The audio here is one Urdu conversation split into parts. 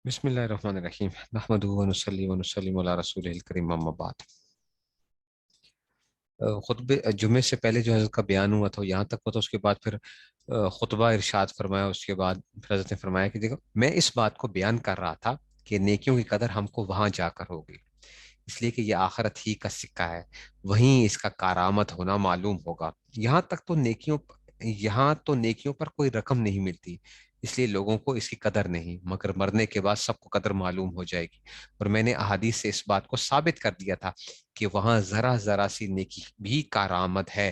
بسم اللہ الرحمن الرحیم نحمدہ ونصلی ونسلم علی رسولہ الکریم اما بعد۔ خطبے جمعے سے پہلے جو حضرت کا بیان ہوا تھا یہاں تک ہوا تھا، اس کے بعد پھر خطبہ ارشاد فرمایا۔ اس کے بعد پھر حضرت نے فرمایا کہ دیکھو، میں اس بات کو بیان کر رہا تھا کہ نیکیوں کی قدر ہم کو وہاں جا کر ہوگی، اس لیے کہ یہ آخرت ہی کا سکہ ہے، وہیں اس کا کارآمد ہونا معلوم ہوگا۔ یہاں تک تو نیکیوں یہاں تو نیکیوں پر کوئی رقم نہیں ملتی، اس لیے لوگوں کو اس کی قدر نہیں، مگر مرنے کے بعد سب کو قدر معلوم ہو جائے گی۔ اور میں نے احادیث سے اس بات کو ثابت کر دیا تھا کہ وہاں ذرا ذرا سی نیکی بھی کارآمد ہے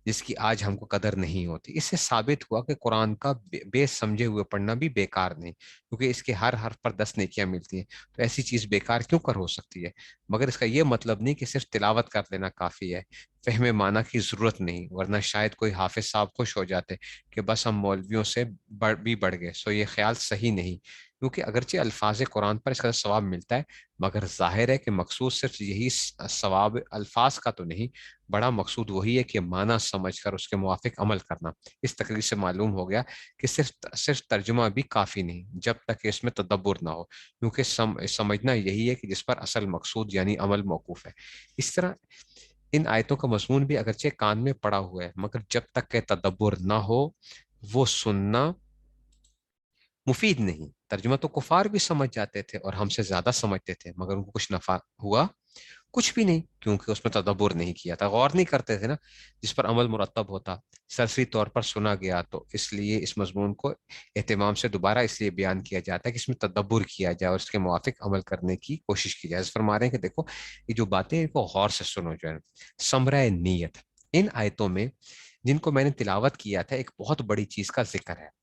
جس کی آج ہم کو قدر نہیں ہوتی۔ اس سے ثابت ہوا کہ قرآن کا بے سمجھے ہوئے پڑھنا بھی بیکار نہیں، کیونکہ اس کے ہر حرف پر 10 نیکیاں ملتی ہیں، تو ایسی چیز بیکار کیوں کر ہو سکتی ہے؟ مگر اس کا یہ مطلب نہیں کہ صرف تلاوت کر لینا کافی ہے، فہم معنی کی ضرورت نہیں، ورنہ شاید کوئی حافظ صاحب خوش ہو جاتے کہ بس ہم مولویوں سے بڑھ گئے۔ سو یہ خیال صحیح نہیں، کیونکہ اگرچہ الفاظ قرآن پر اس کا ثواب ملتا ہے، مگر ظاہر ہے کہ مقصود صرف یہی ثواب الفاظ کا تو نہیں، بڑا مقصود وہی ہے کہ معنی سمجھ کر اس کے موافق عمل کرنا۔ اس تقریر سے معلوم ہو گیا کہ صرف ترجمہ بھی کافی نہیں جب تک کہ اس میں تدبر نہ ہو، کیونکہ سمجھنا یہی ہے کہ جس پر اصل مقصود یعنی عمل موقوف ہے۔ اس طرح ان آیتوں کا مضمون بھی اگرچہ کان میں پڑا ہوا ہے، مگر جب تک کہ تدبر نہ ہو وہ سننا مفید نہیں۔ ترجمہ تو کفار بھی سمجھ جاتے تھے اور ہم سے زیادہ سمجھتے تھے، مگر ان کو کچھ نفع ہوا؟ کچھ بھی نہیں، کیونکہ اس میں تدبر نہیں کیا تھا، غور نہیں کرتے تھے نا، جس پر عمل مرتب ہوتا۔ سرسری طور پر سنا گیا تو اس لیے اس مضمون کو اہتمام سے دوبارہ اس لیے بیان کیا جاتا ہے کہ اس میں تدبر کیا جائے اور اس کے موافق عمل کرنے کی کوشش کی جائے۔ فرما رہے ہیں کہ دیکھو، یہ جو باتیں ہیں وہ غور سے سنو، جو ہے ثمرہ نیت۔ ان آیتوں میں جن کو میں نے تلاوت کیا تھا ایک بہت بڑی چیز کا ذکر ہے،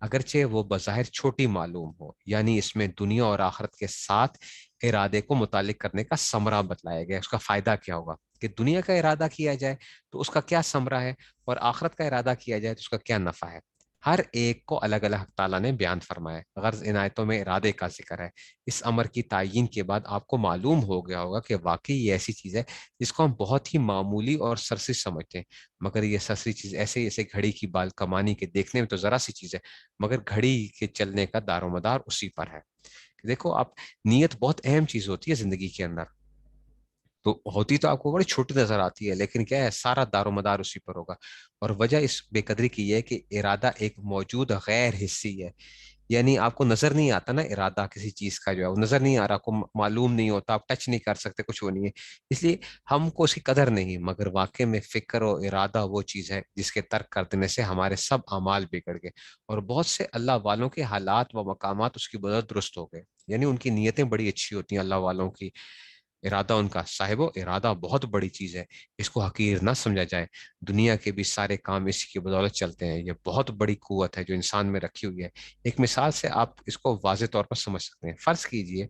اگرچہ وہ بظاہر چھوٹی معلوم ہو، یعنی اس میں دنیا اور آخرت کے ساتھ ارادے کو متعلق کرنے کا ثمرہ بتلایا گیا۔ اس کا فائدہ کیا ہوگا کہ دنیا کا ارادہ کیا جائے تو اس کا کیا ثمرہ ہے، اور آخرت کا ارادہ کیا جائے تو اس کا کیا نفع ہے۔ ہر ایک کو الگ الگ حق تعالیٰ نے بیان فرمایا۔ غرض ان آیتوں میں ارادے کا ذکر ہے۔ اس امر کی تعیین کے بعد آپ کو معلوم ہو گیا ہوگا کہ واقعی یہ ایسی چیز ہے جس کو ہم بہت ہی معمولی اور سرسری سمجھتے ہیں، مگر یہ سرسری چیز ایسے جیسے گھڑی کی بال کمانی کے دیکھنے میں تو ذرا سی چیز ہے، مگر گھڑی کے چلنے کا دار و مدار اسی پر ہے۔ دیکھو آپ، نیت بہت اہم چیز ہوتی ہے زندگی کے اندر، تو ہوتی تو آپ کو بڑی چھوٹی نظر آتی ہے، لیکن کیا ہے، سارا دار و مدار اسی پر ہوگا۔ اور وجہ اس بے قدری کی یہ ہے کہ ارادہ ایک موجود غیر حصی ہے، یعنی آپ کو نظر نہیں آتا نا ارادہ کسی چیز کا، جو ہے وہ نظر نہیں آ رہا، آپ کو معلوم نہیں ہوتا، آپ ٹچ نہیں کر سکتے، کچھ وہ نہیں ہے، اس لیے ہم کو اس کی قدر نہیں۔ مگر واقع میں فکر و ارادہ وہ چیز ہے جس کے ترک کر دینے سے ہمارے سب اعمال بگڑ گئے، اور بہت سے اللہ والوں کے حالات و مقامات اس کی بدولت درست ہو گئے، یعنی ان کی نیتیں بڑی اچھی ہوتی ہیں اللہ والوں کی، ارادہ ان کا صاحب و ارادہ بہت بڑی چیز ہے، اس کو حقیر نہ سمجھا جائے۔ دنیا کے بھی سارے کام اسی کی بدولت چلتے ہیں، یہ بہت بڑی قوت ہے جو انسان میں رکھی ہوئی ہے۔ ایک مثال سے آپ اس کو واضح طور پر سمجھ سکتے ہیں۔ فرض کیجئے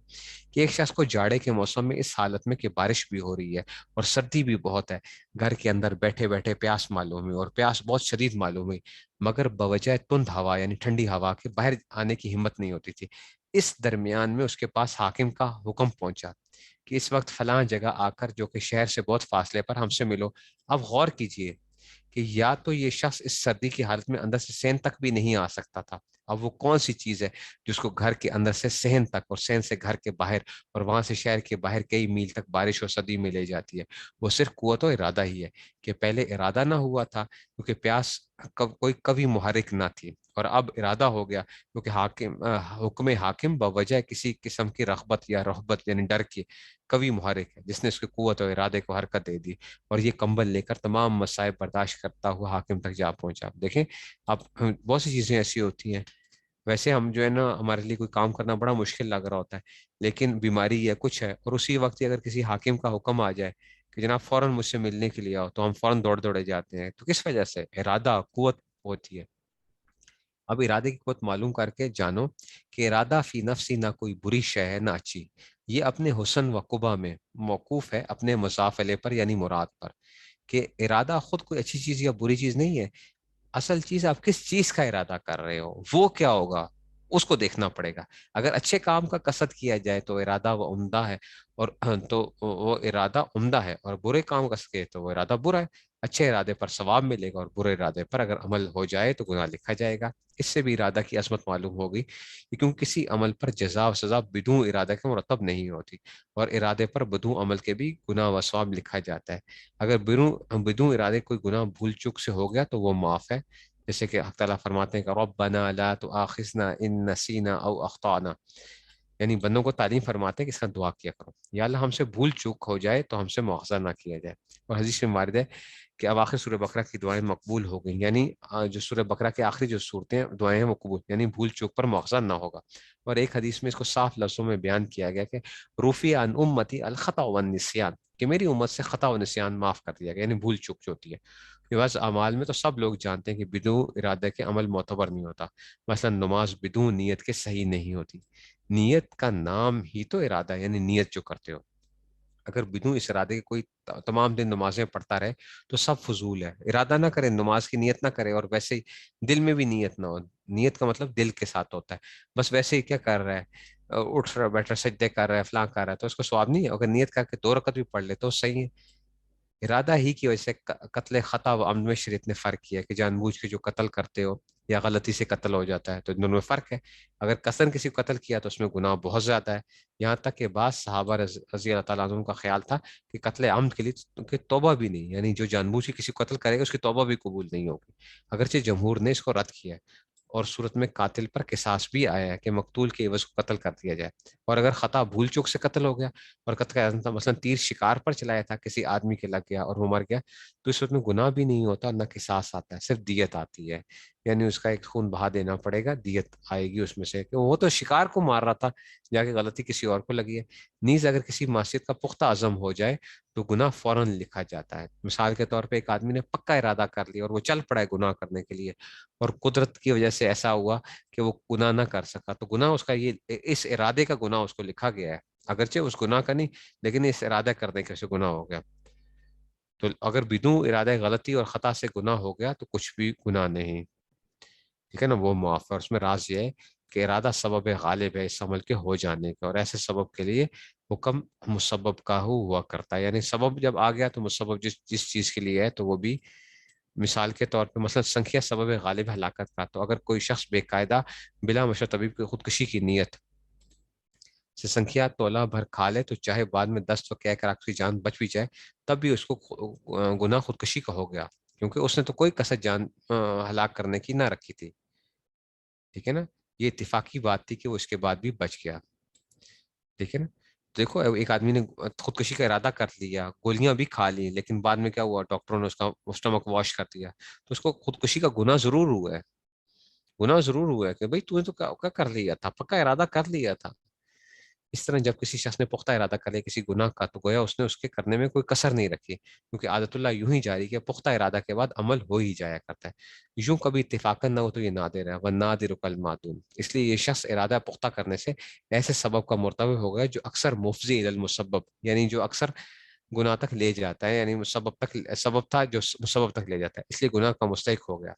کہ ایک شخص کو جاڑے کے موسم میں اس حالت میں کہ بارش بھی ہو رہی ہے اور سردی بھی بہت ہے، گھر کے اندر بیٹھے بیٹھے پیاس معلوم ہوئی، اور پیاس بہت شدید معلوم ہوئی، مگر بوجہ تند ہوا یعنی ٹھنڈی ہوا کے باہر آنے کی ہمت نہیں ہوتی تھی۔ اس درمیان میں اس کے پاس حاکم کا حکم پہنچا کہ اس وقت فلاں جگہ آ کر، جو کہ شہر سے بہت فاصلے پر، ہم سے ملو۔ اب غور کیجئے کہ یا تو یہ شخص اس سردی کی حالت میں اندر سے صحن تک بھی نہیں آ سکتا تھا، اب وہ کون سی چیز ہے جس کو گھر کے اندر سے صحن تک اور صحن سے گھر کے باہر اور وہاں سے شہر کے باہر کئی میل تک بارش اور سردی میں لے جاتی ہے؟ وہ صرف قوت و ارادہ ہی ہے کہ پہلے ارادہ نہ ہوا تھا کیونکہ پیاس کوئی قوی محرک نہ تھی، اور اب ارادہ ہو گیا کیونکہ حکم حاکم بوجہ کسی قسم کی رغبت یا رہبت یعنی ڈر کی قوی محرک ہے جس نے اس کے قوت و ارادے کو حرکت دے دی، اور یہ کمبل لے کر تمام مصائب برداشت کرتا ہوا حاکم تک جا پہنچا۔ دیکھیں اب بہت سی چیزیں ایسی ہوتی ہیں، ویسے ہم جو ہے نا، ہمارے لیے کوئی کام کرنا بڑا مشکل لگ رہا ہوتا ہے، لیکن بیماری یا کچھ ہے، اور اسی وقت ہی اگر کسی حاکم کا حکم آ جائے کہ جناب فوراً مجھ سے ملنے کے لیے آؤ، تو ہم فوراً دوڑ دوڑے جاتے ہیں۔ تو کس وجہ سے؟ ارادہ، قوت ہوتی ہے۔ اب ارادے کی قوت معلوم کر کے جانو کہ ارادہ فی نفسی نہ کوئی بری شے ہے نہ اچھی، یہ اپنے حسن و قبا میں موقوف ہے اپنے مضافلے پر یعنی مراد پر، کہ ارادہ خود کوئی اچھی چیز یا بری چیز نہیں ہے، اصل چیز آپ کس چیز کا ارادہ کر رہے ہو، وہ کیا ہوگا اس کو دیکھنا پڑے گا۔ اگر اچھے کام کا قصد کیا جائے تو ارادہ وہ عمدہ ہے، اور تو وہ ارادہ عمدہ ہے، اور برے کام کا قصد کیے تو وہ ارادہ برا ہے۔ اچھے ارادے پر ثواب ملے گا اور برے ارادے پر اگر عمل ہو جائے تو گناہ لکھا جائے گا۔ اس سے بھی ارادہ کی عظمت معلوم ہوگی کہ کیونکہ کسی عمل پر جزا و سزا بدون ارادہ کے مرتب نہیں ہوتی، اور ارادے پر بدون عمل کے بھی گناہ و ثواب لکھا جاتا ہے۔ اگر بدون ارادے کوئی گناہ بھول چوک سے ہو گیا تو وہ معاف ہے، جیسے کہ حق تعالیٰ فرماتے ہیں کہ ربنا لا تؤاخذنا ان نسینا او اخطانا، یعنی بندوں کو تعلیم فرماتے ہیں کہ اس کا دعا کیا کرو، یا اللہ ہم سے بھول چوک ہو جائے تو ہم سے مواخذہ نہ کیا جائے۔ اور حدیث میں وارد ہے کہ اواخر سورہ بقرہ کی دعائیں مقبول ہو گئیں، یعنی جو سورہ بقرہ کے آخری جو صورتیں دعائیں ہیں وہ قبول، یعنی بھول چوک پر مواخذہ نہ ہوگا۔ اور ایک حدیث میں اس کو صاف لفظوں میں بیان کیا گیا کہ رفیع عن امتی الخطا والنسیان، کہ میری امت سے خطا و نسیان معاف کر دیا گیا، یعنی بھول چوک جو ہوتی ہے۔ بس اعمال میں تو سب لوگ جانتے ہیں کہ بدون ارادہ کے عمل معتبر نہیں ہوتا، مثلا نماز بدون نیت کے صحیح نہیں ہوتی۔ نیت کا نام ہی تو ارادہ ہے، یعنی نیت جو کرتے ہو، اگر بدون اس ارادے کے کوئی تمام دن نمازیں پڑھتا رہے تو سب فضول ہے۔ ارادہ نہ کرے، نماز کی نیت نہ کرے، اور ویسے ہی دل میں بھی نیت نہ ہو، نیت کا مطلب دل کے ساتھ ہوتا ہے، بس ویسے ہی کیا کر رہا ہے، اٹھ رہا بیٹھ رہا سجدے کر رہا ہے فلاں کر رہا ہے، تو اس کو ثواب نہیں ہے؟ اگر نیت کر کے 2 رکعت بھی پڑھ لے تو صحیح ہے۔ ارادہ ہی کی وجہ سے قتل خطا و عمد میں شریعت نے فرق کیا کہ جان بوجھ کے جو قتل کرتے ہو یا غلطی سے قتل ہو جاتا ہے تو دونوں میں فرق ہے۔ اگر قصدن کسی کو قتل کیا تو اس میں گناہ بہت زیادہ ہے، یہاں تک کہ بعض صحابہ رضی اللہ تعالیٰ عنہ کا خیال تھا کہ قتل عمد کے لیے کہ توبہ بھی نہیں، یعنی جو جان بوجھ کے کسی کو قتل کرے گا اس کی توبہ بھی قبول نہیں ہوگی، اگرچہ جمہور نے اس کو رد کیا ہے۔ اور صورت میں قاتل پر قصاص بھی آیا ہے کہ مقتول کے عوض کو قتل کر دیا جائے۔ اور اگر خطا بھول چوک سے قتل ہو گیا اور قتل کا ارادہ مثلا تیر شکار پر چلایا تھا، کسی آدمی کے لگ گیا اور وہ مر گیا، تو اس وقت میں گناہ بھی نہیں ہوتا، نہ قصاص آتا ہے، صرف دیت آتی ہے، یعنی اس کا ایک خون بہا دینا پڑے گا، دیت آئے گی اس میں سے، کہ وہ تو شکار کو مار رہا تھا، جا کے غلطی کسی اور کو لگی ہے۔ نیز اگر کسی معصیت کا پختہ عزم ہو جائے تو گناہ فوراً لکھا جاتا ہے۔ مثال کے طور پہ ایک آدمی نے پکا ارادہ کر لیا اور وہ چل پڑا ہے گناہ کرنے کے لیے، اور قدرت کی وجہ سے ایسا ہوا کہ وہ گناہ نہ کر سکا، تو گناہ اس کا یہ اس ارادے کا گناہ اس کو لکھا گیا ہے، اگرچہ اس گناہ کا نہیں، لیکن اس ارادہ کرنے کے سے گناہ ہو گیا۔ تو اگر بدون ارادہ غلطی اور خطا سے گناہ ہو گیا تو کچھ بھی گناہ نہیں، ٹھیک ہے نا، وہ معاف ہے۔ اور اس میں راز یہ ہے کہ ارادہ سبب غالب ہے اس عمل کے ہو جانے کا، اور ایسے سبب کے لیے حکم مسبب کا ہوا کرتا ہے، یعنی سبب جب آ گیا تو مسبب جس چیز کے لیے ہے تو وہ بھی، مثال کے طور پہ مثلا سنکھیا سبب غالب ہلاکت کا، تو اگر کوئی شخص بے قاعدہ بلا مشورہ طبیب کی خودکشی کی نیت سے سنکھیا تولا بھر کھا لے تو چاہے بعد میں دست و کہہ کر اس کی جان بچ بھی جائے، تب بھی اس کو گناہ خودکشی کا ہو گیا، کیونکہ اس نے تو کوئی کسر جان ہلاک کرنے کی نہ رکھی تھی، ٹھیک ہے نا۔ یہ اتفاقی بات تھی کہ وہ اس کے بعد بھی بچ گیا، ٹھیک ہے نا۔ دیکھو ایک آدمی نے خودکشی کا ارادہ کر لیا، گولیاں بھی کھا لی، لیکن بعد میں کیا ہوا، ڈاکٹروں نے اس کا اسٹمک واش کر دیا، تو اس کو خودکشی کا گناہ ضرور ہوا ہے، گناہ ضرور ہوا ہے کہ بھائی تو نے تو کیا کر لیا تھا، پکا ارادہ کر لیا تھا۔ اس طرح جب کسی شخص نے پختہ ارادہ کر لیا کسی گناہ کا تو گویا اس نے اس کے کرنے میں کوئی کسر نہیں رکھی، کیونکہ عادت اللہ یوں ہی جاری کہ پختہ ارادہ کے بعد عمل ہو ہی جایا کرتا ہے، یوں کبھی اتفاقاً نہ ہو تو یہ نادر ہے، والنادر کالمعدوم، اس لیے یہ شخص ارادہ پختہ کرنے سے ایسے سبب کا مرتبہ ہو گیا جو اکثر مفضی الی المسبب، یعنی جو اکثر گناہ تک لے جاتا ہے، یعنی سبب تھا جو مسبب تک لے جاتا ہے، اس لیے گناہ کا مستحق ہو گیا۔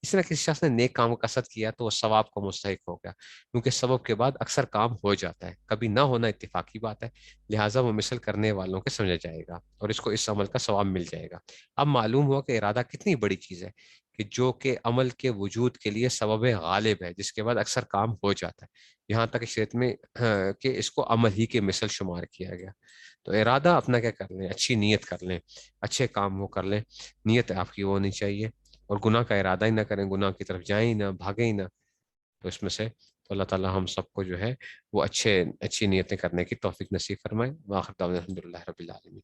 اس طرح کسی شخص نے نیک کام کا قصد کیا تو وہ ثواب کا مستحق ہو گیا، کیونکہ سبب کے بعد اکثر کام ہو جاتا ہے، کبھی نہ ہونا اتفاقی بات ہے، لہٰذا وہ مثل کرنے والوں کے سمجھا جائے گا اور اس کو اس عمل کا ثواب مل جائے گا۔ اب معلوم ہوا کہ ارادہ کتنی بڑی چیز ہے، کہ جو کہ عمل کے وجود کے لیے سبب غالب ہے، جس کے بعد اکثر کام ہو جاتا ہے، یہاں تک شریعت میں کہ اس کو عمل ہی کے مثل شمار کیا گیا۔ تو ارادہ اپنا کیا کر لیں، اچھی نیت کر لیں، اچھے کام وہ کر لیں، نیت آپ کی وہ ہونی چاہیے، اور گناہ کا ارادہ ہی نہ کریں، گناہ کی طرف جائیں ہی نہ، بھاگیں ہی نہ، تو اس میں سے تو اللہ تعالی ہم سب کو جو ہے وہ اچھی نیتیں کرنے کی توفیق نصیب فرمائے۔ وآخر دعوانا الحمد للہ رب العالمین۔